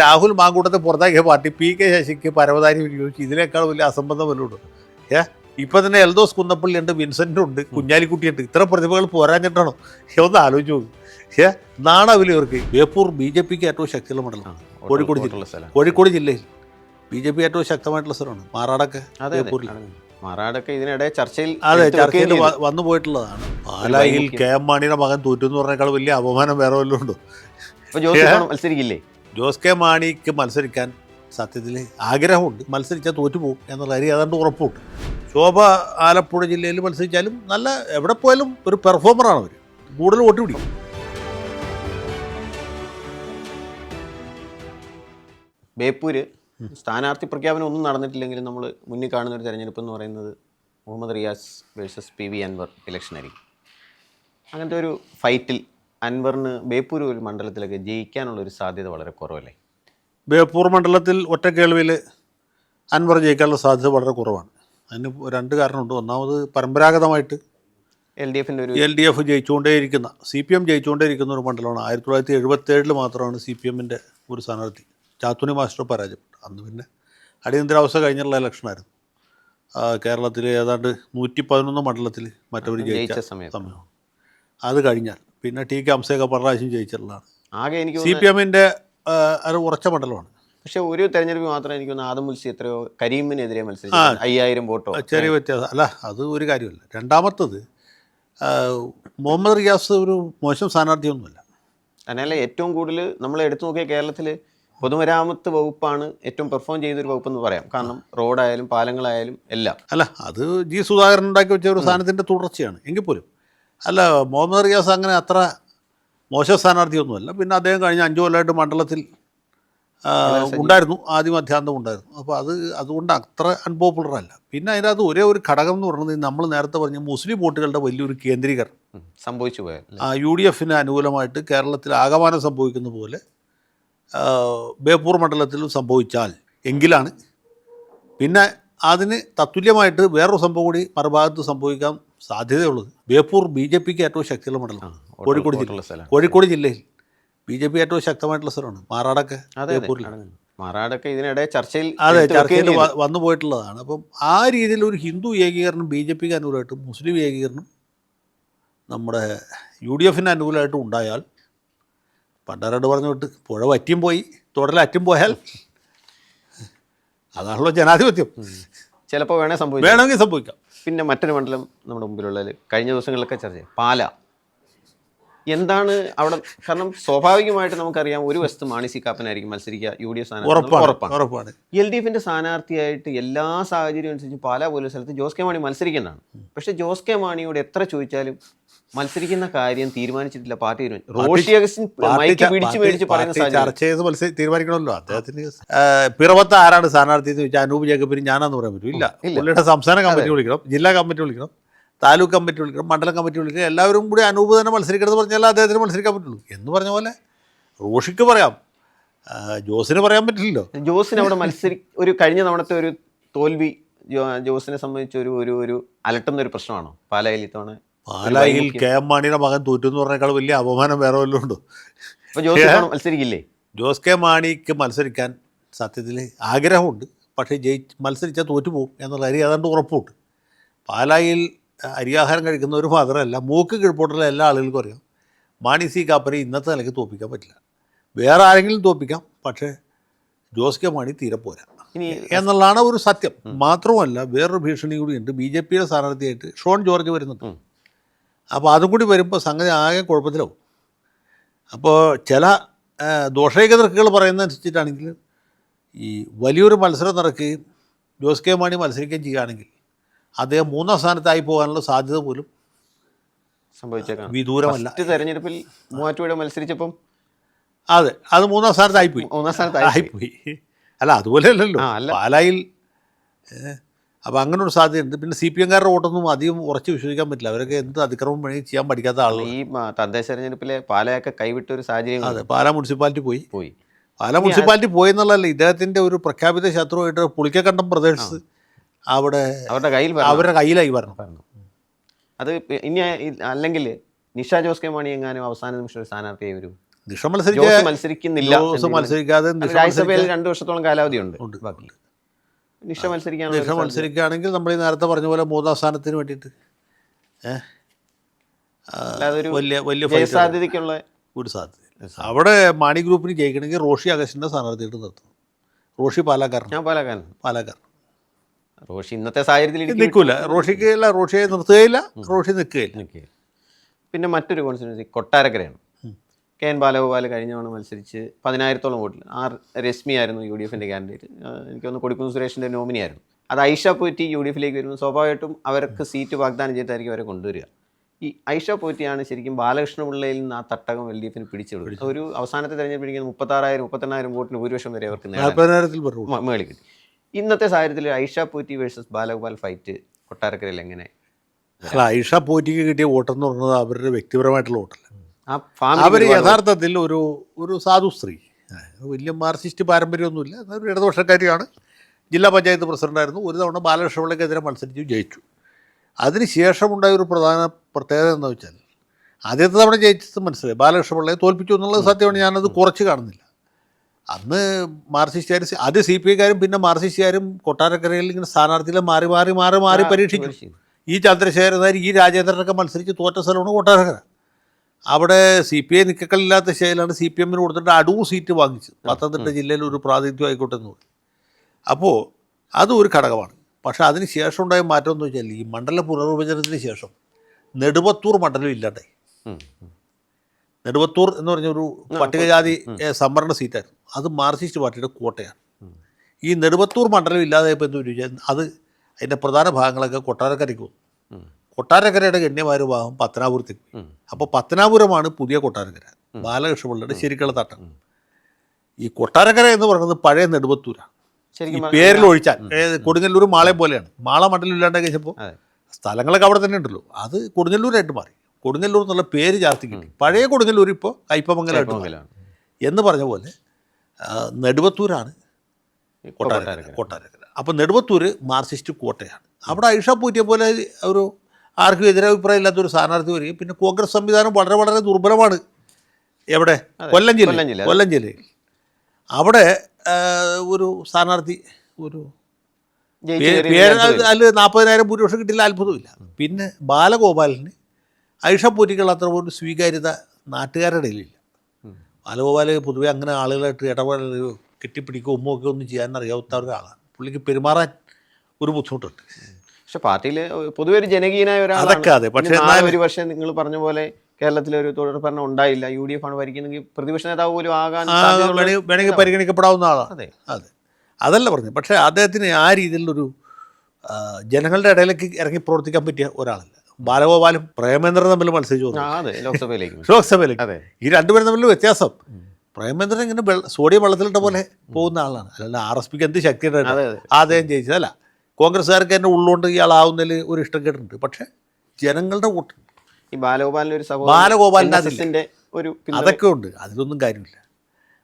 രാഹുൽ മാങ്കൂട്ടത്തെ പുറത്താക്കിയ party P K. ശശിക്ക് പരവതാനി വിനിയോഗിച്ചു. ഇതിനേക്കാൾ വലിയ അസംബന്ധം വല്ലതും ഇപ്പം തന്നെ എൽദോസ് കുന്നപ്പള്ളി ഉണ്ട്, വിൻസെൻ്റ് ഉണ്ട്, കുഞ്ഞാലിക്കുട്ടിയുണ്ട്. ഇത്ര പ്രതിഭകൾ പോരാഞ്ഞിട്ടാണോ? ഒന്ന് ആലോചിച്ച് നോക്കും. നാണാവില്ല ഇവർക്ക്. ബേപ്പൂർ ബി.ജെ.പിക്ക് ഏറ്റവും ശക്തിയുള്ള മണ്ഡലമാണ്. കോഴിക്കോട് ജില്ലയിൽ ബി.ജെ.പി ഏറ്റവും ശക്തമായിട്ടുള്ള സ്ഥലമാണ് മാറാടൊക്കെ. ബേപ്പൂരിൽ മാറാടൊക്കെ ഇതിനിടെ ചർച്ചയിൽ വന്നു പോയിട്ടുള്ളതാണ്. പാലായിൽ കെ എം മാണിയുടെ മകൻ തോറ്റു എന്ന് പറഞ്ഞേക്കാൾ വലിയ അപമാനം വേറെ വല്ലതും ഉണ്ടോ? മത്സരിക്കില്ലേ? ജോസ് കെ മാണിക്ക് മത്സരിക്കാൻ സത്യത്തിൽ ആഗ്രഹമുണ്ട്. മത്സരിച്ചാൽ തോറ്റുപോകും എന്നുള്ള കാര്യം ഏതാണ്ട് ഉറപ്പുണ്ട്. ശോഭ ആലപ്പുഴ ജില്ലയിൽ മത്സരിച്ചാലും നല്ല എവിടെ പോയാലും ഒരു പെർഫോമറാണ് അവർ. കൂടുതൽ വോട്ട് പിടിക്കും. ബേപ്പൂര് സ്ഥാനാർത്ഥി പ്രഖ്യാപനം ഒന്നും നടന്നിട്ടില്ലെങ്കിലും നമ്മൾ മുന്നിൽ കാണുന്ന ഒരു തെരഞ്ഞെടുപ്പ് എന്ന് പറയുന്നത് മുഹമ്മദ് റിയാസ് വേഴ്സസ് PV അൻവർ ഇലക്ഷനായിരിക്കും. അങ്ങനത്തെ ഒരു ഫൈറ്റിൽ അൻവറിന് ബേപ്പൂർ ഒരു മണ്ഡലത്തിലൊക്കെ ജയിക്കാനുള്ളൊരു സാധ്യത വളരെ കുറവല്ലേ? ബേപ്പൂർ മണ്ഡലത്തിൽ ഒറ്റ കേൾവിയിൽ അൻവർ ജയിക്കാനുള്ള സാധ്യത വളരെ കുറവാണ്. അതിന് രണ്ട് കാരണമുണ്ട്. ഒന്നാമത് പരമ്പരാഗതമായിട്ട് LDF ജയിച്ചുകൊണ്ടേയിരിക്കുന്ന, CPM ജയിച്ചുകൊണ്ടേയിരിക്കുന്ന ഒരു മണ്ഡലമാണ്. 1977 മാത്രമാണ് CPMൻ്റെ ഒരു സ്ഥാനാർത്ഥി ചാത്തുണി മാസ്റ്റർ പരാജയപ്പെട്ടു. അന്ന് പിന്നെ അടിയന്തരാവസ്ഥ കഴിഞ്ഞുള്ള ഇലക്ഷനായിരുന്നു. കേരളത്തിൽ ഏതാണ്ട് 111 മണ്ഡലത്തിൽ മറ്റവർ ജയിച്ച സമയം. അത് കഴിഞ്ഞാൽ പിന്നെ TK ഹംസയൊക്കെ പല പ്രാവശ്യം ജയിച്ചിട്ടുള്ളതാണ്. ആകെ എനിക്ക് CPMൻ്റെ അത് ഉറച്ച മണ്ഡലമാണ്. പക്ഷെ ഒരു തെരഞ്ഞെടുപ്പ് മാത്രം എനിക്ക് ആദം മുൽസി എത്രയോ കരീമിനെതിരെ മത്സരിച്ചു 5000 വോട്ടോ. ചെറിയ വ്യത്യാസം അല്ല, അത് ഒരു കാര്യമല്ല. രണ്ടാമത്തത് മുഹമ്മദ് റിയാസ് ഒരു മോശം സ്ഥാനാർത്ഥിയൊന്നുമല്ല. അതിനല്ല ഏറ്റവും കൂടുതൽ നമ്മൾ എടുത്തു നോക്കിയ കേരളത്തിൽ പൊതുമരാമത്ത് വകുപ്പാണ് ഏറ്റവും പെർഫോം ചെയ്തൊരു വകുപ്പെന്ന് പറയാം. കാരണം റോഡായാലും പാലങ്ങളായാലും എല്ലാം. അല്ല, അത് G. സുധാകരൻ ഉണ്ടാക്കി വെച്ച ഒരു സ്ഥാനത്തിൻ്റെ തുടർച്ചയാണ്. എങ്കിൽ പോലും അല്ല, മുഹമ്മദ് റിയാസ് അങ്ങനെ അത്ര മോശം സ്ഥാനാർത്ഥിയൊന്നുമല്ല. പിന്നെ അദ്ദേഹം കഴിഞ്ഞ 5 കൊല്ലമായിട്ട് മണ്ഡലത്തിൽ ഉണ്ടായിരുന്നു, ആദ്യം അധ്യാന്തം ഉണ്ടായിരുന്നു. അപ്പോൾ അതുകൊണ്ട് അത്ര അൺപോപ്പുലറല്ല. പിന്നെ അതിനകത്ത് ഒരേ ഒരു ഘടകം എന്ന് പറയുന്നത് നമ്മൾ നേരത്തെ പറഞ്ഞ മുസ്ലിം വോട്ടുകളുടെ വലിയൊരു കേന്ദ്രീകരണം സംഭവിച്ചു പോയാൽ UDFന് അനുകൂലമായിട്ട് കേരളത്തിൽ ആകമാനം സംഭവിക്കുന്ന പോലെ ബേപ്പൂർ മണ്ഡലത്തിലും സംഭവിച്ചാൽ എങ്കിലാണ് പിന്നെ അതിന് തത്തുല്യമായിട്ട് വേറൊരു സംഭവം കൂടി മറുഭാഗത്ത് സംഭവിക്കാൻ സാധ്യതയുള്ളത്. ബേപ്പൂർ BJPക്ക് ഏറ്റവും ശക്തിയുള്ള മണ്ഡലമാണ്. കോഴിക്കോട് ജില്ലയിൽ BJP ഏറ്റവും ശക്തമായിട്ടുള്ള സ്ഥലമാണ് മാറാടൊക്കെ. ബേപ്പൂരിൽ മാറാടൊക്കെ ഇതിനിടെ ചർച്ചയിൽ വന്നു പോയിട്ടുള്ളതാണ്. അപ്പം ആ രീതിയിൽ ഒരു ഹിന്ദു ഏകീകരണം BJPക്ക് അനുകൂലമായിട്ടും മുസ്ലിം ഏകീകരണം നമ്മുടെ UDFന് അനുകൂലമായിട്ടും ഉണ്ടായാൽ, പണ്ടാരോട് പറഞ്ഞു വിട്ട് പുഴ വറ്റിയും പോയി തുടലറ്റും പോയാൽ അതാണല്ലോ ജനാധിപത്യം. ചിലപ്പോൾ വേണമെങ്കിൽ സംഭവിക്കാം. പിന്നെ മറ്റൊരു മണ്ഡലം നമ്മുടെ മുമ്പിലുള്ളത് കഴിഞ്ഞ ദിവസങ്ങളിലൊക്കെ ചർച്ച ചെയ്യും, പാല. എന്താണ് അവിടെ? കാരണം സ്വാഭാവികമായിട്ട് നമുക്കറിയാം ഒരു വശത്ത് മാണി സി കാപ്പനായിരിക്കും മത്സരിക്കുക, UDF ഉറപ്പാണ്. LDFന്റെ സ്ഥാനാർത്ഥിയായിട്ട് എല്ലാ സാഹചര്യം അനുസരിച്ച് പാലാ പോലുള്ള സ്ഥലത്ത് ജോസ് കെ മാണി മത്സരിക്കേണ്ടതാണ്. പക്ഷെ ജോസ് കെ മാണിയോട് എത്ര ചോദിച്ചാലും മത്സരിക്കുന്ന കാര്യം തീരുമാനിച്ചിട്ടില്ല. പാർട്ടി ചർച്ച ചെയ്ത് തീരുമാനിക്കണമല്ലോ. അദ്ദേഹത്തിന് പിറവത്ത് ആരാണ് സ്ഥാനാർത്ഥി എന്ന് ചോദിച്ചാൽ അനൂപ് ജേക്കബിന് ഞാനാന്ന് പറയാൻ പറ്റും. ഇല്ല, പുള്ളിയുടെ സംസ്ഥാന കമ്മിറ്റി വിളിക്കണം, ജില്ലാ കമ്മിറ്റി വിളിക്കണം, താലൂക്ക് കമ്മിറ്റി വിളിക്കണം, മണ്ഡലം കമ്മിറ്റി വിളിക്കണം. എല്ലാവരും കൂടി അനൂപ് തന്നെ മത്സരിക്കണമെന്ന് പറഞ്ഞാൽ അദ്ദേഹത്തിന് മത്സരിക്കാൻ പറ്റുള്ളൂ. എന്ന് പറഞ്ഞ പോലെ റോഷിക്ക് പറയാം, ജോസിന് പറയാൻ പറ്റില്ലല്ലോ. ജോസിന് അവിടെ ഒരു കഴിഞ്ഞ തവണത്തെ ഒരു തോൽവി ജോസിനെ സംബന്ധിച്ച് ഒരു അലട്ടുന്ന ഒരു പ്രശ്നമാണോ പാലായിൽ ഇത്തവണ? പാലായിൽ കെ എം മാണിയുടെ മകൻ തോറ്റു എന്ന് പറഞ്ഞേക്കാൾ വലിയ അപമാനം വേറെ വല്ലതും ഉണ്ടോ? മത്സരിക്കില്ലേ? ജോസ് കെ മാണിക്ക് മത്സരിക്കാൻ സത്യത്തിൽ ആഗ്രഹമുണ്ട്. പക്ഷേ മത്സരിച്ചാൽ തോറ്റുപോകും എന്നുള്ള കാര്യം ഏതാണ്ട് ഉറപ്പുണ്ട്. പാലായിൽ അരിയാഹാരം കഴിക്കുന്നവർ മാത്രമല്ല, മൂക്ക് കീഴ്പോട്ടുള്ള എല്ലാ ആളുകൾക്കും അറിയാം മാണി സി കാപ്പനെ ഇന്നത്തെ നിലയ്ക്ക് തോൽപ്പിക്കാൻ പറ്റില്ല. വേറെ ആരെങ്കിലും തോൽപ്പിക്കാം, പക്ഷേ ജോസ് കെ മാണി തീരെ പോരാ എന്നുള്ളതാണ് ഒരു സത്യം. മാത്രമല്ല വേറൊരു ഭീഷണി കൂടിയുണ്ട്. BJPയുടെ സ്ഥാനാർത്ഥിയായിട്ട് ഷോൺ ജോർജ് വരുന്നുണ്ട്. അപ്പോൾ അതും കൂടി വരുമ്പോൾ സംഗതി ആകെ കുഴപ്പത്തിലാവും. അപ്പോൾ ചില ദോഷൈകതർക്കുകൾ പറയുന്നതനുസരിച്ചിട്ടാണെങ്കിൽ ഈ വലിയൊരു മത്സരം നടക്കുകയും ജോസ് കെ മാണി മത്സരിക്കുകയും ചെയ്യുകയാണെങ്കിൽ അദ്ദേഹം 3ാം സ്ഥാനത്തായി പോകാനുള്ള സാധ്യത പോലും സംഭവിച്ചേക്കാം. വിദൂരമല്ല. തെരഞ്ഞെടുപ്പിൽ മൂവാറ്റുപുഴ മത്സരിച്ചപ്പം അത് 3ാം സ്ഥാനത്തായിപ്പോയി. അല്ല, അതുപോലെ അല്ലല്ലോ പാലായിൽ. അപ്പോൾ അങ്ങനെ ഒരു സാധ്യതയുണ്ട്. പിന്നെ CPMകാരുടെ വോട്ടൊന്നും അധികം ഉറച്ച് വിശ്വസിക്കാൻ പറ്റില്ല. അവരൊക്കെ എന്ത് അതിക്രമം വേണമെങ്കിൽ ചെയ്യാൻ പഠിക്കാത്ത ആളുകൾ. ഈ തദ്ദേശ തെരഞ്ഞെടുപ്പിലെ പാലയൊക്കെ കൈവിട്ട ഒരു സാഹചര്യം. അതെ, പാലാ മുനിസിപ്പാലിറ്റി പോയി. പാലാ മുനിസിപ്പാലിറ്റി പോയെന്നുള്ളതല്ല, ഇദ്ദേഹത്തിൻ്റെ ഒരു പ്രഖ്യാപിത ശത്രുവായിട്ട് പുളിക്കക്കണ്ടം പ്രദേശത്ത് അവരുടെ കയ്യിലായി വരണം. അത് ഇനി അല്ലെങ്കിൽ നിഷ ജോസ് കെ മാണി എങ്ങാനും അവസാന നിമിഷം ഒരു സ്ഥാനാർത്ഥിയായി വരും. നിഷ മത്സരിച്ച ജോസ് മത്സരിക്കുന്നില്ല. ജോസ് മത്സരിക്കാതെ നിഷ രാജ്യസഭയിൽ 2 വർഷത്തോളം കാലാവധി ഉണ്ട്. ബാക്കി നിഷ നിഷ മത്സരിക്കാനുള്ള മത്സരിക്കുകയാണെങ്കിൽ നമ്മൾ ഈ നേരത്തെ പറഞ്ഞ പോലെ 3ാം സ്ഥാനത്തിന് വേണ്ടിയിട്ട് അല്ലാതെ ഒരു വലിയ വലിയ ഫൈറ്റ് ജയസാധ്യതയ്ക്കുള്ള ഒരു സാധ്യത. അവിടെ മാണി ഗ്രൂപ്പിന് ജയിക്കണമെങ്കിൽ റോഷി അഗസ്റ്റിൻ്റെ സ്ഥാനാർത്ഥിയായിട്ട് നിർത്തണം. റോഷി പാലക്കാരൻ. ഞാൻ പാലക്കാരൻ റോഷി ഇന്നത്തെ സാഹചര്യത്തിൽ നിൽക്കില്ല. റോഷിയെ നിർത്തുകയില്ല, റോഷി നിൽക്കുകയില്ല. പിന്നെ മറ്റൊരു കോൺസ്റ്റിറ്റ്യുവൻസി കൊട്ടാരക്കരയാണ്. കെ എൻ ബാലഗോപാൽ കഴിഞ്ഞ തവണ മത്സരിച്ച് 10,000-ഓളം വോട്ടിൽ. രശ്മി ആയിരുന്നു UDFൻ്റെ കാൻഡിഡേറ്റ്. എനിക്കൊന്ന് കൊടിക്കുന്ന് സുരേഷിൻ്റെ നോമിനി ആയിരുന്നു. അത് ഐഷ പോറ്റി UDFിലേക്ക് വരുമ്പോൾ സ്വാഭാവികമായിട്ടും അവർക്ക് സീറ്റ് വാഗ്ദാനം ചെയ്തിട്ടായിരിക്കും അവരെ കൊണ്ടുവരിക. ഈ ഐഷ പോറ്റിയാണ് ശരിക്കും ബാലകൃഷ്ണപിള്ളയിൽ നിന്ന് ആ തട്ടകം LDFന് പിടിച്ചെടുക്കും. ഒരു അവസാനത്തെ തെരഞ്ഞെടുപ്പിരിക്കുന്ന 36,000-38,000 വോട്ടിന് ഭൂരിപക്ഷം വരെ അവർക്ക് മേളിൽ കിട്ടി. ഇന്നത്തെ സാഹചര്യത്തിൽ ഐഷ പോറ്റി വേഴ്സസ് ബാലഗോപാൽ ഫൈറ്റ് കൊട്ടാരക്കരയിൽ എങ്ങനെ? അല്ല, ഐഷ പോറ്റിക്ക് കിട്ടിയ വോട്ടെന്ന് പറഞ്ഞത് അവരുടെ വ്യക്തിപരമായിട്ടുള്ള വോട്ടല്ല. ആ അവർ യഥാർത്ഥത്തിൽ ഒരു സാധു സ്ത്രീ, വലിയ മാർക്സിസ്റ്റ് പാരമ്പര്യമൊന്നുമില്ല, ഒരു ഇടതുപക്ഷക്കാരിയാണ്. ജില്ലാ പഞ്ചായത്ത് പ്രസിഡൻ്റായിരുന്നു. ഒരു തവണ ബാലകൃഷ്ണപിള്ളയ്ക്കെതിരെ മത്സരിച്ചു, ജയിച്ചു. അതിനുശേഷമുണ്ടായ ഒരു പ്രധാന പ്രത്യേകത എന്ന് വെച്ചാൽ ആദ്യത്തെ തവണ ജയിച്ചത് മനസ്സിലായി, ബാലകൃഷ്ണപിള്ളയെ തോൽപ്പിച്ചു എന്നുള്ളത് സത്യമാണ്. ഞാനത് കുറച്ച് കാണുന്നില്ല. അന്ന് മാർക്സിസ്റ്റുകാർ, ആദ്യം CPIക്കാരും പിന്നെ മാർക്സിസ്റ്റുകാരും കൊട്ടാരക്കരയിൽ ഇങ്ങനെ സ്ഥാനാർത്ഥികളെ മാറി പരീക്ഷിച്ചു. ഈ ചന്ദ്രശേഖരൻ നായർ, ഈ രാജേന്ദ്രനൊക്കെ മത്സരിച്ച് തോറ്റ സ്ഥലമാണ് കൊട്ടാരക്കര. അവിടെ CPI നിക്കക്കളില്ലാത്ത ശൈലാണ് CPMന് കൊടുത്തിട്ട് അടൂർ സീറ്റ് വാങ്ങിച്ചു. പത്തനംതിട്ട ജില്ലയിൽ ഒരു പ്രാതിനിധ്യം ആയിക്കോട്ടെ എന്ന് പറയും. അപ്പോൾ അതും ഒരു ഘടകമാണ്. പക്ഷേ അതിന് ശേഷം ഉണ്ടായ മാറ്റം എന്ന് വെച്ചാൽ ഈ മണ്ഡല പുനർവിഭജനത്തിന് ശേഷം നെടുവത്തൂർ മണ്ഡലം ഇല്ലാണ്ടായി. നെടുവത്തൂർ എന്ന് പറഞ്ഞൊരു പട്ടികജാതി സംവരണ സീറ്റായിരുന്നു. അത് മാർക്സിസ്റ്റ് പാർട്ടിയുടെ കോട്ടയാണ്. ഈ നെടുവത്തൂർ മണ്ഡലം ഇല്ലാതായപ്പോൾ എന്ത് ചോദിച്ചാൽ അതിൻ്റെ പ്രധാന ഭാഗങ്ങളൊക്കെ കൊട്ടാരക്കരയ്ക്ക് വന്നു. കൊട്ടാരക്കരയുടെ ഗണ്യമായ ഒരു ഭാഗം പത്തനാപുരത്തേക്ക് പോയി. അപ്പോൾ പത്തനാപുരമാണ് പുതിയ കൊട്ടാരക്കര, ബാലകൃഷ്ണപിള്ളയുടെ ശരിക്കുള്ള തട്ടം. ഈ കൊട്ടാരക്കര എന്ന് പറയുന്നത് പഴയ നെടുവത്തൂരാണ്. ഈ പേരിൽ ഒഴിച്ചാൽ കൊടുങ്ങല്ലൂർ മാളയം പോലെയാണ്. മാള മണ്ഡലം ഇല്ലാണ്ട് കഴിച്ചപ്പോൾ സ്ഥലങ്ങളൊക്കെ അവിടെ തന്നെ ഉണ്ടല്ലോ, അത് കൊടുങ്ങല്ലൂരായിട്ട് മാറി. കൊടുങ്ങല്ലൂർ എന്നുള്ള പേര് ചാർത്തി കിട്ടി. പഴയ കൊടുങ്ങല്ലൂർ ഇപ്പോൾ കയ്പമംഗലമായിട്ട് എന്ന് പറഞ്ഞ പോലെ നെടുവത്തൂരാണ് കൊട്ടാരക്കര. അപ്പോൾ നെടുവത്തൂർ മാർക്സിസ്റ്റ് കോട്ടയാണ്. അവിടെ ഐഷ പോറ്റിയെ പോലെ ഒരു ആർക്കും എതിരഭിപ്രായം ഇല്ലാത്തൊരു സ്ഥാനാർത്ഥി വരികയും പിന്നെ കോൺഗ്രസ് സംവിധാനം വളരെ വളരെ ദുർബലമാണ്. എവിടെ? കൊല്ലം ജില്ലയിൽ. അവിടെ ഒരു സ്ഥാനാർത്ഥി ഒരു അതിൽ 40,000 ഭൂരിപക്ഷം കിട്ടില്ല, അത്ഭുതമില്ല. പിന്നെ ബാലഗോപാലിന് ഐഷ പോറ്റിക്കുള്ള അത്ര ഒരു സ്വീകാര്യത നാട്ടുകാരുടെ ഇടയിലില്ല. ബാലഗോപാൽ പൊതുവെ അങ്ങനെ ആളുകളായിട്ട് ഇടപെടലുകയോ കെട്ടിപ്പിടിക്കുകയോ ഉമ്മൊക്കെ ഒന്നും ചെയ്യാൻ അറിയാത്ത ഒരാളാണ്. പുള്ളിക്ക് പെരുമാറാൻ ഒരു ബുദ്ധിമുട്ടുണ്ട്. പക്ഷെ പാർട്ടിയിൽ പൊതുവെ ഒരു ജനകീയനായ ഒരാളാണ്. അതൊക്കെ അതെ. പക്ഷേ ഒരു പക്ഷേ നിങ്ങൾ പറഞ്ഞ പോലെ കേരളത്തിലൊരു തുടർ ഭരണം ഉണ്ടായില്ല, UDF ആണ് ഭരിക്കുന്നെങ്കിൽ പ്രതിപക്ഷ നേതാവ് പോലും ആകാൻ വേണമെങ്കിൽ പരിഗണിക്കപ്പെടാവുന്ന ആളാണ്. അതെ, അതല്ല പറഞ്ഞത്. പക്ഷേ അദ്ദേഹത്തിന് ആ രീതിയിലൊരു ജനങ്ങളുടെ ഇടയിലേക്ക് ഇറങ്ങി പ്രവർത്തിക്കാൻ പറ്റിയ ഒരാളല്ല. ബാലഗോപാലും പ്രേമേന്ദ്രൻ തമ്മിൽ മത്സരിച്ചു ലോക്സഭയിലേക്ക്. ഈ രണ്ടുപേരും തമ്മിൽ വ്യത്യാസം, പ്രേമേന്ദ്രൻ ഇങ്ങനെ സോഡിയം വെള്ളത്തിലിട്ട പോലെ പോകുന്ന ആളാണ്. അല്ലാതെ RSPക്ക് എന്ത് ശക്തിയുടെ അദ്ദേഹം ജയിച്ചതല്ല. കോൺഗ്രസ്സുകാർക്ക് തന്നെ ഉള്ളുകൊണ്ട് ഇയാളാവുന്നതിൽ ഒരു ഇഷ്ടം കേട്ടിട്ടുണ്ട്. പക്ഷേ ജനങ്ങളുടെ വോട്ട് ഈ ബാലഗോപാലിൻ്റെ ഒരു അതൊക്കെ ഉണ്ട്, അതിലൊന്നും കാര്യമില്ല.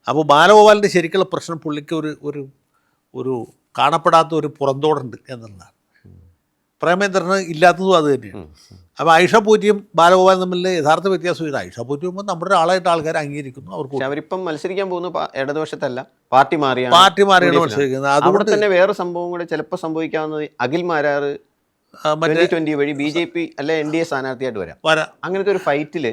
അപ്പോൾ ബാലഗോപാലിൻ്റെ ശരിക്കുള്ള പ്രശ്നം പുള്ളിക്ക് ഒരു കാണപ്പെടാത്ത ഒരു പുറന്തോടുണ്ട് എന്നുള്ളതാണ്. പ്രേമേന്ദ്രന് ഇല്ലാത്തതും അത് തന്നെയാണ്. അപ്പോൾ ഐഷ പോറ്റിയും ബാലഗോപാലും തമ്മിലെ യഥാർത്ഥ വ്യത്യാസം ഇത്. ഐഷ പോറ്റി പോകുമ്പോൾ നമ്മുടെ ഒരാളായിട്ട് ആൾക്കാർ അംഗീകരിക്കുന്നു. അവരിപ്പം മത്സരിക്കാൻ പോകുന്ന ഇടതുപക്ഷത്തല്ല, പാർട്ടി മാറിയാണ് മത്സരിക്കുന്നത്. അതുകൊണ്ട് തന്നെ വേറെ സംഭവം കൂടെ ചിലപ്പോൾ സംഭവിക്കാവുന്നത് അഖിൽ മാരാറ് 2020 വഴി BJP അല്ലെ NDA സ്ഥാനാർത്ഥിയായിട്ട് വരാം. അങ്ങനത്തെ ഒരു ഫൈറ്റിൽ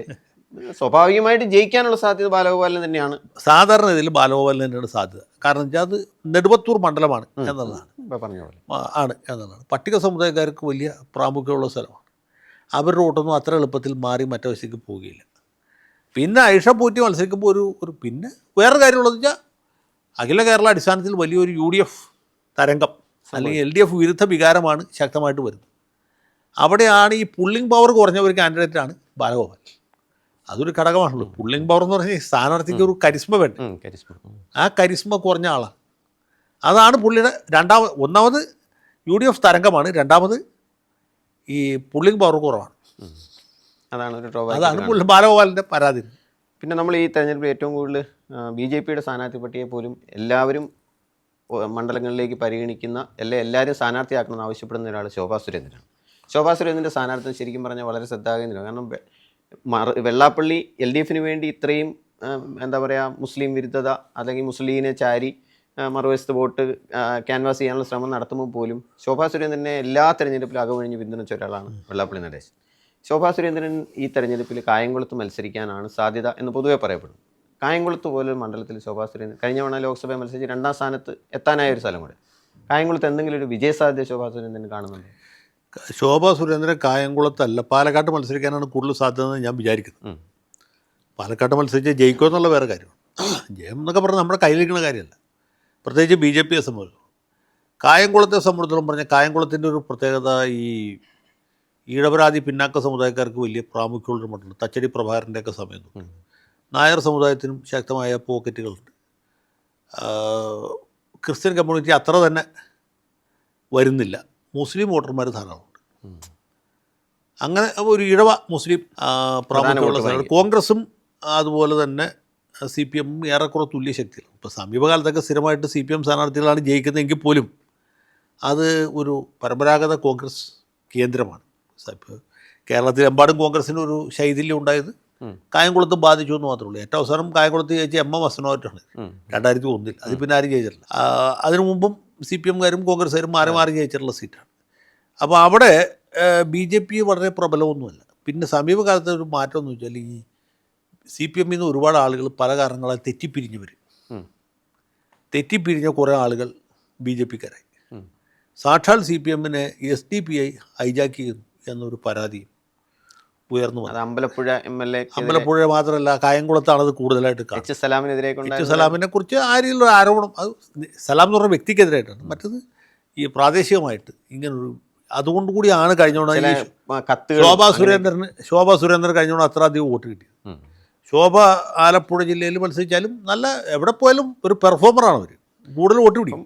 സ്വാഭാവികമായിട്ട് ജയിക്കാനുള്ള സാധ്യത ബാലഗോപാലിന് തന്നെയാണ്. സാധാരണ ഇതിൽ ബാലഗോപാലിന് തന്നെയാണ് സാധ്യത. കാരണം വെച്ചാൽ അത് നെടുവത്തൂർ മണ്ഡലമാണ് എന്നുള്ളതാണ് എന്നുള്ളതാണ്. പട്ടിക സമുദായക്കാർക്ക് വലിയ പ്രാമുഖ്യമുള്ള സ്ഥലമാണ്. അവരുടെ വോട്ടൊന്നും അത്ര എളുപ്പത്തിൽ മാറി മറ്റേ വശത്തേക്ക് പോവുകയില്ല. പിന്നെ ഐഷ പോറ്റി മത്സരിക്കുമ്പോൾ പിന്നെ വേറൊരു കാര്യമുള്ളതെന്ന് വെച്ചാൽ അഖില കേരള അടിസ്ഥാനത്തിൽ വലിയൊരു UDF തരംഗം അല്ലെങ്കിൽ LDF വിരുദ്ധ വികാരമാണ് ശക്തമായിട്ട് വരുന്നത്. അവിടെയാണ് ഈ പുള്ളിംഗ് പവർ കുറഞ്ഞ ഒരു കാൻഡിഡേറ്റാണ് ബാലഗോപാൽ. അതൊരു ഘടകമാണല്ലോ. പുള്ളിംഗ് പവർ എന്ന് പറഞ്ഞാൽ സ്ഥാനാർത്ഥിക്ക് ഒരു കരിസ്മ വേണ്ട. ആ കരിസ്മ കുറഞ്ഞ ആളാണ്. അതാണ് പുള്ളിയുടെ ഒന്നാമത് UDF തരംഗമാണ്, രണ്ടാമത് ഈ പുള്ളിംഗ് പവർ കുറവാണ്. അതാണ് ബാലഗോപാലിൻ്റെ പരാതി. പിന്നെ നമ്മൾ ഈ തെരഞ്ഞെടുപ്പിൽ ഏറ്റവും കൂടുതൽ BJPയുടെ സ്ഥാനാർത്ഥി പട്ടികയെ പോലും എല്ലാവരും മണ്ഡലങ്ങളിലേക്ക് പരിഗണിക്കുന്ന എല്ലാവരും സ്ഥാനാർത്ഥിയാക്കണമെന്ന് ആവശ്യപ്പെടുന്ന ഒരാൾ ശോഭാ സുരേന്ദ്രനാണ്. ശോഭാ സുരേന്ദ്രൻ്റെ സ്ഥാനാർത്ഥി ശരിക്കും പറഞ്ഞാൽ വളരെ ശ്രദ്ധാകേന്ദ്രമാണ്. കാരണം വെള്ളാപ്പള്ളി LDFന് വേണ്ടി ഇത്രയും എന്താ പറയുക മുസ്ലിം വിരുദ്ധത അല്ലെങ്കിൽ മുസ്ലിമിനെ ചാരി മറുവശത്ത് വോട്ട് ക്യാൻവാസ് ചെയ്യാനുള്ള ശ്രമം നടത്തുമ്പോൾ പോലും ശോഭാ സുരേന്ദ്രനെ എല്ലാ തെരഞ്ഞെടുപ്പിലും അകമൊഴിഞ്ഞ് പിന്തുണച്ച ഒരാളാണ് വെള്ളാപ്പള്ളി നടേശൻ. ശോഭാ സുരേന്ദ്രൻ ഈ തെരഞ്ഞെടുപ്പിൽ കായംകുളത്ത് മത്സരിക്കാനാണ് സാധ്യത എന്ന് പൊതുവെ പറയപ്പെടുന്നു. കായംകുളത്ത് പോലൊരു മണ്ഡലത്തിൽ ശോഭാ സുരേന്ദ്രൻ കഴിഞ്ഞ തവണ ലോക്സഭയെ മത്സരിച്ച് 2ാം സ്ഥാനത്ത് എത്താനായ ഒരു സ്ഥലം കൂടെ. കായംകുളത്ത് എന്തെങ്കിലും ഒരു വിജയസാധ്യത ശോഭാ സുരേന്ദ്രൻ കാണുന്നുണ്ട്? ശോഭാ സുരേന്ദ്രൻ കായംകുളത്തല്ല, പാലക്കാട്ട് മത്സരിക്കാനാണ് കൂടുതൽ സാധ്യത എന്ന് ഞാൻ വിചാരിക്കുന്നത്. പാലക്കാട്ട് മത്സരിച്ച് ജയിക്കുമോ എന്നുള്ള വേറെ കാര്യമാണ്. ജയം എന്നൊക്കെ പറഞ്ഞാൽ നമ്മുടെ കയ്യിലിരിക്കുന്ന കാര്യമല്ല, പ്രത്യേകിച്ച് BJPയെ സംബന്ധിച്ചു. കായംകുളത്തെ സംബന്ധിച്ചിടത്തോളം പറഞ്ഞാൽ കായംകുളത്തിൻ്റെ ഒരു പ്രത്യേകത ഈ ഈഴവരാതി പിന്നാക്ക സമുദായക്കാർക്ക് വലിയ പ്രാമുഖ്യമുള്ളൊരു മണ്ഡലം. തച്ചടി പ്രഭാകരൻ്റെയൊക്കെ സമയം തൊട്ട് നായർ സമുദായത്തിനും ശക്തമായ പോക്കറ്റുകളുണ്ട്. ക്രിസ്ത്യൻ കമ്മ്യൂണിറ്റി അത്ര തന്നെ വരുന്നില്ല. മുസ്ലിം വോട്ടർമാർ ധാരാളമുണ്ട്. അങ്ങനെ ഒരു ഇഴവ മുസ്ലിം പ്രാമുഖ്യമുള്ള സ്ഥലമാണ്. കോൺഗ്രസും അതുപോലെ തന്നെ CPM ഏറെക്കുറെ തുല്യ ശക്തിയാണ്. ഇപ്പോൾ സമീപകാലത്തൊക്കെ സ്ഥിരമായിട്ട് CPM സ്ഥാനാർത്ഥികളാണ് ജയിക്കുന്നതെങ്കിൽ പോലും അത് ഒരു പരമ്പരാഗത കോൺഗ്രസ് കേന്ദ്രമാണ്. ഇപ്പോൾ കേരളത്തിലെമ്പാടും കോൺഗ്രസിന് ഒരു ശൈഥില്യം ഉണ്ടായത് കായംകുളത്ത് ബാധിച്ചു എന്ന് മാത്രമേ ഉള്ളൂ. ഏറ്റവും അവസാനം കായംകുളത്ത് ജയിച്ച M.M. അസനോറ്റാണ് 2001. അത് പിന്നെ ആരും ജയിച്ചിട്ടില്ല. അതിനു മുമ്പും CPMകാരും കോൺഗ്രസ്സുകാരും മാറി മാറി ജയിച്ചിട്ടുള്ള സീറ്റാണ്. അപ്പോൾ അവിടെ BJP വളരെ പ്രബലമൊന്നുമല്ല. പിന്നെ സമീപകാലത്തെ ഒരു മാറ്റം എന്ന് വെച്ചാൽ ഈ CPM നിന്ന് ഒരുപാട് ആളുകൾ പല കാരണങ്ങളാൽ തെറ്റിപ്പിരിഞ്ഞവർ, തെറ്റിപ്പിരിഞ്ഞ കുറേ ആളുകൾ BJPക്കാരായി. സാക്ഷാൽ CPMനെ SDPI ഹൈജാക്ക് ചെയ്യുന്നു എന്നൊരു പരാതിയും ഉയർന്നു വന്നു. അമ്പലപ്പുഴ MLA, അമ്പലപ്പുഴ മാത്രമല്ല കായംകുളത്താണ് അത് കൂടുതലായിട്ട് കാണുന്നത്. സലാമിനെ കുറിച്ച് ആ രീതിയിലുള്ള ആരോപണം, അത് സലാം എന്ന് പറഞ്ഞ വ്യക്തിക്കെതിരായിട്ടാണ്. മറ്റത് ഈ പ്രാദേശികമായിട്ട് ഇങ്ങനൊരു അതുകൊണ്ട് കൂടിയാണ് കഴിഞ്ഞോണം ശോഭാ സുരേന്ദ്രൻ കഴിഞ്ഞോണം അത്ര അധികം വോട്ട് കിട്ടിയത്. ശോഭ ആലപ്പുഴ ജില്ലയിൽ മത്സരിച്ചാലും നല്ല എവിടെ പോയാലും ഒരു പെർഫോമറാണ് അവർ, കൂടുതൽ വോട്ട് പിടിക്കും.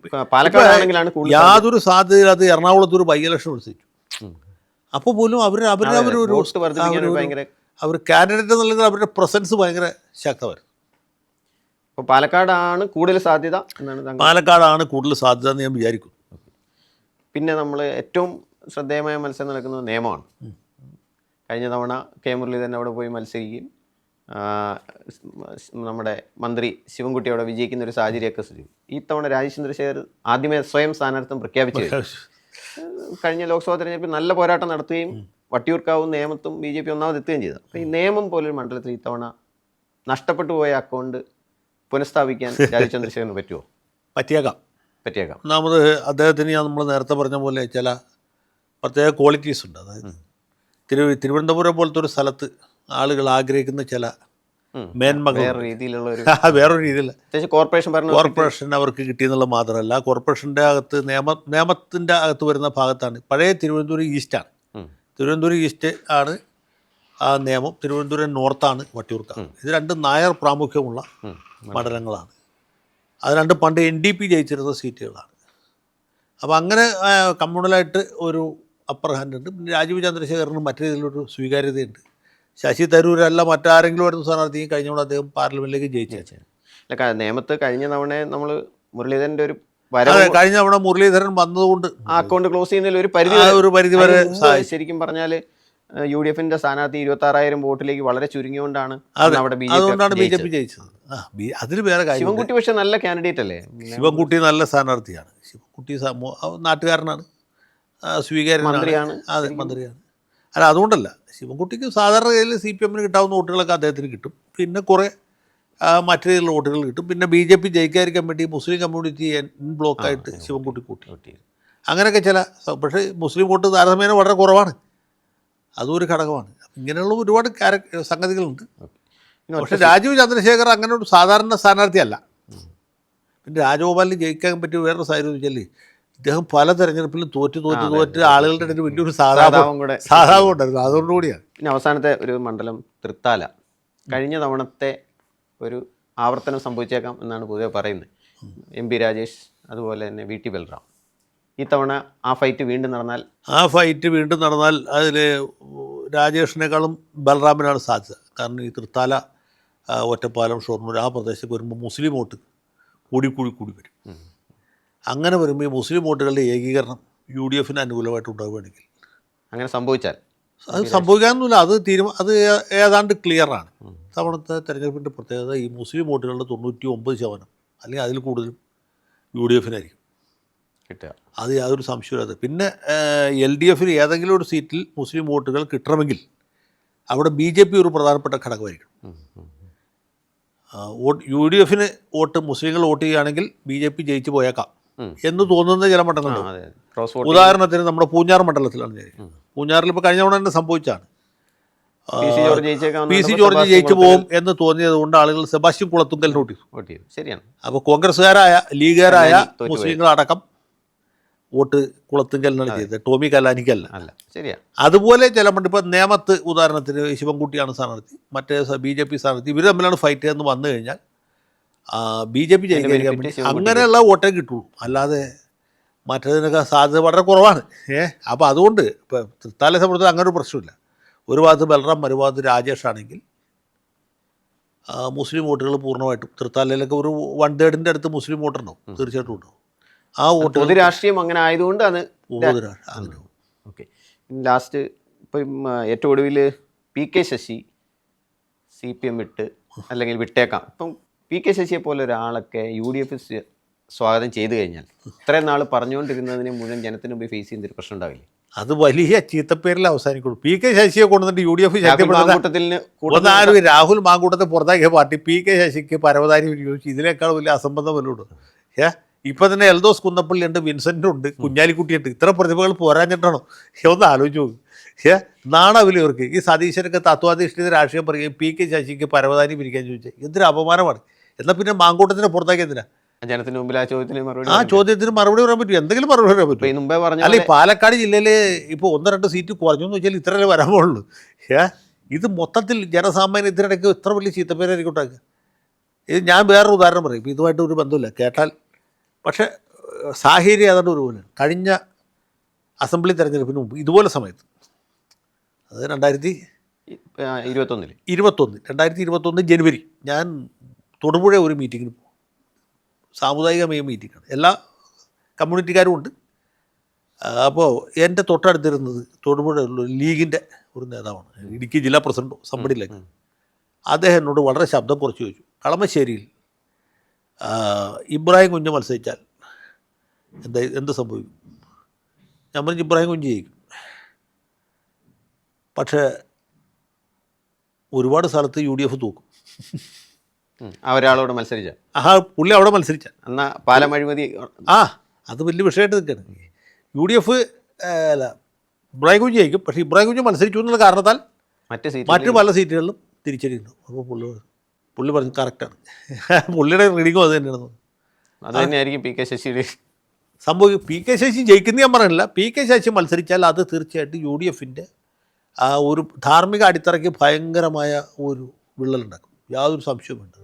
യാതൊരു സാധ്യത അത് എറണാകുളത്ത് ഒരു ബൈ ഇലക്ഷൻ മത്സരിച്ചു. അപ്പോൾ പോലും അവർ കാൻഡിഡേറ്റ് എന്നുള്ളത് അവരുടെ പ്രസൻസ് ഭയങ്കര ശക്തമായിരുന്നു. അപ്പോൾ പാലക്കാടാണ് കൂടുതൽ സാധ്യത എന്നാണ് പാലക്കാടാണ് കൂടുതൽ സാധ്യത എന്ന് ഞാൻ വിചാരിക്കുന്നു. പിന്നെ നമ്മൾ ഏറ്റവും ശ്രദ്ധേയമായ മത്സരം നടക്കുന്നത് നേമമാണ്. കഴിഞ്ഞ തവണ K. മുരളീധരൻ അവിടെ പോയി മത്സരിക്കുകയും നമ്മുടെ മന്ത്രി ശിവൻകുട്ടി അവിടെ വിജയിക്കുന്ന ഒരു സാഹചര്യമൊക്കെ സൃഷ്ടിച്ചു. ഈ തവണ രാജീവ് ചന്ദ്രശേഖർ ആദ്യമേ സ്വയം സ്ഥാനാർത്ഥിത്വം പ്രഖ്യാപിച്ചു. കഴിഞ്ഞ ലോക്സഭാ തെരഞ്ഞെടുപ്പിൽ നല്ല പോരാട്ടം നടത്തുകയും വട്ടിയൂർക്കാവും നേമത്തും BJP ഒന്നാമത് എത്തുകയും ചെയ്തു. അപ്പോൾ ഈ നേമം പോലൊരു മണ്ഡലത്തിൽ ഇത്തവണ നഷ്ടപ്പെട്ടു പോയ അക്കൗണ്ട് പുനഃസ്ഥാപിക്കാൻ രാജീവ് ചന്ദ്രശേഖരന് പറ്റുമോ? പറ്റിയേക്കാം. ഒന്നാമത് അദ്ദേഹത്തിന് നമ്മൾ നേരത്തെ പറഞ്ഞ പോലെ ചില പ്രത്യേക ക്വാളിറ്റീസ് ഉണ്ട്. അതായത് തിരുവനന്തപുരം പോലത്തെ ഒരു സ്ഥലത്ത് ആളുകൾ ആഗ്രഹിക്കുന്ന ചില മേന്മകൾ വേറൊരു രീതിയിൽ കോർപ്പറേഷൻ അവർക്ക് കിട്ടിയെന്നുള്ള മാത്രമല്ല, കോർപ്പറേഷൻ്റെ അകത്ത് നിയമത്തിൻ്റെ അകത്ത് വരുന്ന ഭാഗത്താണ് പഴയ തിരുവനന്തപുരം ഈസ്റ്റാണ്. തിരുവനന്തപുരം ഈസ്റ്റ് ആണ് ആ നിയമം, തിരുവനന്തപുരം നോർത്താണ് വട്ടിയൂർക്കാവ്. ഇത് രണ്ടും നായർ പ്രാമുഖ്യമുള്ള മണ്ഡലങ്ങളാണ്. അത് രണ്ടും പണ്ട് NDP ജയിച്ചിരുന്ന സീറ്റുകളാണ്. അപ്പോൾ അങ്ങനെ കമ്മ്യൂണലായിട്ട് ഒരു അപ്പർ ഹാൻഡ് ഉണ്ട്. പിന്നെ രാജീവ് ചന്ദ്രശേഖറിന് മറ്റു രീതിയിലൊരു സ്വീകാര്യതയുണ്ട്. ശശി തരൂരല്ല മറ്റാരെങ്കിലും വരുന്ന സ്ഥാനാർത്ഥിയും കഴിഞ്ഞോണ്ട് അദ്ദേഹം പാർലമെന്റിലേക്ക് ജയിച്ചു. നേമത്ത് കഴിഞ്ഞ തവണ നമ്മൾ മുരളീധരൻ്റെ ഒരു കഴിഞ്ഞ തവണ മുരളീധരൻ വന്നതുകൊണ്ട് അക്കൗണ്ട് ക്ലോസ് ചെയ്യുന്നതിൽ ഒരു പരിധി വരെ ശരിക്കും പറഞ്ഞാൽ UDFന്റെ സ്ഥാനാർത്ഥി 26,000 വോട്ടിലേക്ക് വളരെ ചുരുങ്ങിയോണ്ടാണ് അതുകൊണ്ടാണ് BJP ജയിച്ചത്. അതിന് വേറെ കാര്യം, ശിവൻകുട്ടി പക്ഷെ നല്ല കാൻഡിഡേറ്റ് അല്ലേ? ശിവൻകുട്ടി നല്ല സ്ഥാനാർത്ഥിയാണ്. ശിവൻകുട്ടി നാട്ടുകാരനാണ്, സ്വീകാര്യനാണ്, അതെ മന്ത്രിയാണ്. അല്ല അതുകൊണ്ടല്ല, ശിവൻകുട്ടിക്ക് സാധാരണ കയ്യിൽ CPMന് കിട്ടാവുന്ന വോട്ടുകളൊക്കെ അദ്ദേഹത്തിന് കിട്ടും. പിന്നെ കുറേ മറ്റു രീതിയിലുള്ള വോട്ടുകൾ കിട്ടും. പിന്നെ BJP ജയിക്കാതിരിക്കാൻ വേണ്ടി മുസ്ലിം കമ്മ്യൂണിറ്റി ബ്ലോക്കായിട്ട് ശിവൻകുട്ടി കൂട്ടി അങ്ങനെയൊക്കെ ചില, പക്ഷേ മുസ്ലിം വോട്ട് താരതമ്യേന വളരെ കുറവാണ്, അതും ഒരു ഘടകമാണ്. ഇങ്ങനെയുള്ള ഒരുപാട് സംഗതികളുണ്ട്. പക്ഷേ രാജീവ് ചന്ദ്രശേഖർ അങ്ങനെ ഒരു സാധാരണ സ്ഥാനാർത്ഥിയല്ല. പിന്നെ രാജഗോപാലിന് ജയിക്കാൻ പറ്റിയ വേറൊരു സാഹചര്യം വെച്ചാൽ ഇദ്ദേഹം പല തെരഞ്ഞെടുപ്പിലും തോറ്റ് ആളുകളുടെ ഇടയിൽ വലിയൊരു സാധാവും ഉണ്ടായിരുന്നു. അതുകൊണ്ടുകൂടിയാണ്. പിന്നെ അവസാനത്തെ ഒരു മണ്ഡലം തൃത്താല. കഴിഞ്ഞ തവണത്തെ ഒരു ആവർത്തനം സംഭവിച്ചേക്കാം എന്നാണ് പൊതുവെ പറയുന്നത്. MP രാജേഷ് അതുപോലെ തന്നെ VT ബൽറാം. ഈ തവണ ആ ഫൈറ്റ് വീണ്ടും നടന്നാൽ അതിൽ രാജേഷിനേക്കാളും ബൽറാമിനാണ് സാധ്യത. കാരണം ഈ തൃത്താല, ഒറ്റപ്പാലം, ഷൊർണൂർ ആ പ്രദേശത്ത് വരുമ്പോൾ മുസ്ലിം വോട്ട് കൂടി വരും. അങ്ങനെ വരുമ്പോൾ ഈ മുസ്ലിം വോട്ടുകളുടെ ഏകീകരണം UDFന് അനുകൂലമായിട്ട് ഉണ്ടാവുകയാണെങ്കിൽ, അങ്ങനെ അത് സംഭവിക്കാനൊന്നുമില്ല. അത് ഏതാണ്ട് ക്ലിയറാണ്. തവണത്തെ തെരഞ്ഞെടുപ്പിൻ്റെ പ്രത്യേകത ഈ മുസ്ലിം വോട്ടുകളുടെ 99% അല്ലെങ്കിൽ അതിൽ കൂടുതലും UDF കിട്ടുക. അത് യാതൊരു സംശയമില്ലാതെ. പിന്നെ LDF ഏതെങ്കിലും ഒരു സീറ്റിൽ മുസ്ലിം വോട്ടുകൾ കിട്ടണമെങ്കിൽ അവിടെ BJP ഒരു പ്രധാനപ്പെട്ട ഘടകമായിരിക്കും. UDF വോട്ട് മുസ്ലിങ്ങൾ വോട്ട് ചെയ്യുകയാണെങ്കിൽ BJP ജയിച്ചു പോയേക്കാം എന്ന് തോന്നുന്ന ചില മണ്ഡലങ്ങളുണ്ട്. ഉദാഹരണത്തിന് നമ്മുടെ പൂഞ്ഞാർ മണ്ഡലത്തിലാണ് ഞാൻ. പൂഞ്ഞാറിൽ ഇപ്പോൾ കഴിഞ്ഞ തവണ തന്നെ സംഭവിച്ചാണ്. PC ജോർജ് ജയിച്ചു പോകും എന്ന് തോന്നിയത് കൊണ്ട് ആളുകൾ സെബാസ്റ്റ്യൻ കുളത്തുങ്കലിന് വോട്ട് ചെയ്തു. ശരിയാണ്. അപ്പോൾ കോൺഗ്രസ്സുകാരായ ലീഗുകാരായ മുസ്ലിങ്ങളടക്കം വോട്ട് കുളത്തുങ്കലിനാണ് ചെയ്തത്, ടോമി കല്ലാനിക്കല്ല. ശരിയാണ്. അതുപോലെ ചില മണ്ഡലം ഇപ്പോൾ നേമത്ത് ഉദാഹരണത്തിന് ശിവൻകുട്ടിയാണ് സ്ഥാനാർത്ഥി, മറ്റേ BJP സ്ഥാനാർത്ഥി, ഇവർ തമ്മിലാണ് ഫൈറ്റ് എന്ന് വന്നു കഴിഞ്ഞാൽ BJP ജയിക്കാൻ വേണ്ടി അങ്ങനെയുള്ള വോട്ടേ കിട്ടുള്ളൂ. അല്ലാതെ മറ്റേതിനൊക്കെ സാധ്യത വളരെ കുറവാണ്. അപ്പോൾ അതുകൊണ്ട് ഇപ്പോൾ തൃത്താലയെ സംബന്ധിച്ച് അങ്ങനെ ഒരു പ്രശ്നമില്ല. ഒരു ഭാഗത്ത് ബൽറാം, മറുഭാഗത്ത് രാജേഷ് ആണെങ്കിൽ മുസ്ലിം വോട്ടുകൾ പൂർണ്ണമായിട്ടും തൃത്താലയിലൊക്കെ ഒരു 1/3 അടുത്ത് മുസ്ലിം വോട്ടുണ്ടാവും, തീർച്ചയായിട്ടും ഉണ്ടാവും. ആ വോട്ട് പൊതു രാഷ്ട്രീയം അങ്ങനെ ആയതുകൊണ്ട് അത് അങ്ങനെ. ഓക്കെ. ലാസ്റ്റ് ഇപ്പം ഏറ്റവും ഒടുവിൽ PK ശശി CPM വിട്ട് അല്ലെങ്കിൽ വിട്ടേക്കാം. ഇപ്പം PK ശശിയെ പോലെ ഒരാളൊക്കെ UDF സ്വാഗതം ചെയ്തു കഴിഞ്ഞാൽ ഇത്രയും നാൾ പറഞ്ഞുകൊണ്ടിരുന്നതിനെ മുഴുവൻ ജനത്തിന് മുമ്പ് ഫേസ് ചെയ്യുന്നൊരു പ്രശ്നം ഉണ്ടാവില്ലേ? അത് വലിയ ചീത്തപ്പേരിൽ അവസാനിക്കുള്ളൂ. PK ശശിയെ കൊണ്ടുവന്നിട്ട് UDF രാഹുൽ മാങ്കൂട്ടത്തെ പുറത്താക്കിയ പാർട്ടി PK ശശിക്ക് പരവതാനി ചോദിച്ചു. ഇതിനേക്കാൾ വലിയ അസംബന്ധം വല്ലതും ഇപ്പം തന്നെ എൽദോസ് കുന്നപ്പള്ളി ഉണ്ട്, വിൻസെൻ്റ് ഉണ്ട്, കുഞ്ഞാലിക്കുട്ടിയുണ്ട്. ഇത്ര പ്രതിഭകൾ പോരാഞ്ഞിട്ടാണോ? ഒന്ന് ആലോചിച്ച് നോക്കും. നാണാവില്ല ഇവർക്ക്. ഈ സതീശനൊക്കെ തത്വാധിഷ്ഠിത രാഷ്ട്രീയം പറയുകയും PK ശശിക്ക് പരവതാനി പിരിക്കാൻ ചോദിച്ചാൽ എന്തൊരു അപമാനമാണ്. എന്നാൽ പിന്നെ മാങ്കൂട്ടത്തിനെ പുറത്താക്കിയതിനാ? ജനത്തിന് മുമ്പിൽ ആ ചോദ്യത്തിന് മറുപടി പറയാൻ പറ്റും, എന്തെങ്കിലും മറുപടി പറയാൻ പറ്റും. മുമ്പേ പറഞ്ഞു. അല്ല, ഈ പാലക്കാട് ജില്ലയിൽ ഇപ്പോൾ 1-2 സീറ്റ് കുറഞ്ഞു എന്ന് വെച്ചാൽ ഇത്രയല്ലേ വരാൻ പോകുള്ളൂ. ഇത് മൊത്തത്തിൽ ജനസാമാന്യം ഇതിനിടയ്ക്ക് ഇത്ര വലിയ ചീത്തപ്പേരായിരിക്കും ഉണ്ടാക്കുക. ഇത് ഞാൻ വേറൊരു ഉദാഹരണം പറയും, ഇപ്പോൾ ഇതുമായിട്ട് ഒരു ബന്ധമില്ല കേട്ടാൽ, പക്ഷേ സാഹചര്യം ഏതാണ്ട് ഒരുപോലെ. കഴിഞ്ഞ അസംബ്ലി തെരഞ്ഞെടുപ്പിന് മുമ്പ് ഇതുപോലെ സമയത്ത്, അത് 2021 ജനുവരി, ഞാൻ തൊടുപുഴ ഒരു മീറ്റിങ്ങിന് പോകും. സാമുദായികമായ മീറ്റിങ്ങാണ്, എല്ലാ കമ്മ്യൂണിറ്റിക്കാരും ഉണ്ട്. അപ്പോൾ എൻ്റെ തൊട്ടടുത്തിരുന്നത് തൊടുപുഴയുള്ള ലീഗിൻ്റെ ഒരു നേതാവാണ്, ഇടുക്കി ജില്ലാ പ്രസിഡൻറ്റോ സംബടിയിലേക്ക്. അദ്ദേഹം എന്നോട് വളരെ ശബ്ദം കുറച്ച് ചോദിച്ചു, കളമശ്ശേരിയിൽ ഇബ്രാഹിം കുഞ്ഞ് മത്സരിച്ചാൽ എന്ത് സംഭവിക്കും? ഞാൻ പറഞ്ഞു ഇബ്രാഹിം കുഞ്ഞ് ജയിക്കും. പക്ഷേ ഒരുപാട് സ്ഥലത്ത് UDF തൂക്കും. ഒരാളോട് മത്സരിച്ച പുള്ളി അവിടെ മത്സരിച്ച എന്നാൽ പാലം അഴിമതി അത് വലിയ വിഷയമായിട്ട് നിൽക്കുകയാണ്. UDF അല്ല, ഇബ്രാഹിം കുഞ്ഞ് ജയിക്കും. പക്ഷേ ഇബ്രാഹിം കുഞ്ഞ് മത്സരിച്ചു എന്നുള്ള കാരണത്താൽ മറ്റ് പല സീറ്റുകളിലും തിരിച്ചടിയുണ്ടാവും. അപ്പോൾ പുള്ളി പറഞ്ഞു കറക്റ്റാണ്. പുള്ളിയുടെ റീഡിങ്ങും അത് തന്നെയാണ്. അത് തന്നെയായിരിക്കും PK ശശിയുടെ സംഭവിക്കും. PK ശശി ജയിക്കുന്ന ഞാൻ പറഞ്ഞില്ല. PK ശശി മത്സരിച്ചാൽ അത് തീർച്ചയായിട്ടും UDFൻ്റെ ഒരു ധാർമ്മിക അടിത്തറയ്ക്ക് ഭയങ്കരമായ ഒരു വിള്ളലുണ്ടാക്കും, യാതൊരു സംശയവുമുണ്ട്.